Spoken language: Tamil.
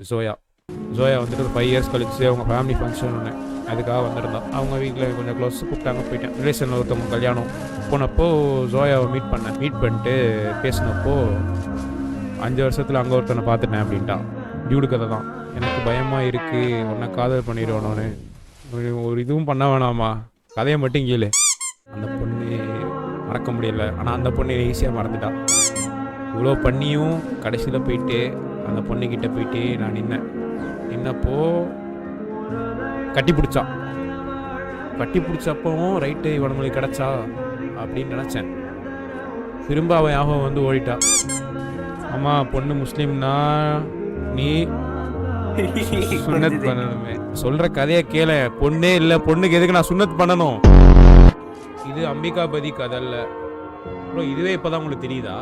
ஜோயா. ஜோயா வந்துட்டு ஒரு 5 இயர்ஸ் கழிச்சு அவங்க ஃபேமிலி ஃபங்க்ஷன் ஒன்று, அதுக்காக வந்திருந்தோம். அவங்க வீட்டில் கொஞ்சம் க்ளோஸ் கூப்பிட்டாங்க, போயிட்டேன். ரிலேஷனில் ஒருத்தவங்க கல்யாணம் போனப்போ ஜோயாவை மீட் பண்ணிட்டு பேசினப்போ 5 வருஷத்தில் அங்கே ஒருத்தனை பார்த்துட்டேன் அப்படின்ட்டான். டியூடு கதை தான். எனக்கு பயமாக இருக்குது, உன்னை காதல் பண்ணிடுவானோன்னு. ஒரு இதுவும் பண்ண வேணாமா, கதையை மட்டும் கேளு. அந்த பொண்ணு மறக்க முடியல, ஆனால் அந்த பொண்ணு ஈஸியாக மறந்துட்டான். இவ்வளோ பண்ணியும் கடைசியில் போயிட்டு அந்த பொண்ணுக்கிட்ட போயிட்டு நான் நின்னப்போ கட்டி பிடிச்சப்பவும் ரைட்டு இவனுங்களுக்கு கிடச்சா அப்படின்னு நினச்சேன். திரும்ப அவன் ஞாபகம் வந்து ஓடிட்டா. அம்மா பொண்ணு முஸ்லீம்னா நீ சுன்னத் பண்ணணுமே. சொல்கிற கதையை கேள. பொண்ணே இல்லை, பொண்ணுக்கு எதுக்கு நான் சுன்னத் பண்ணணும்? இது அம்பிகாபதி கதை இல்லை. இதுவே இப்போ தான் உங்களுக்கு தெரியுதா?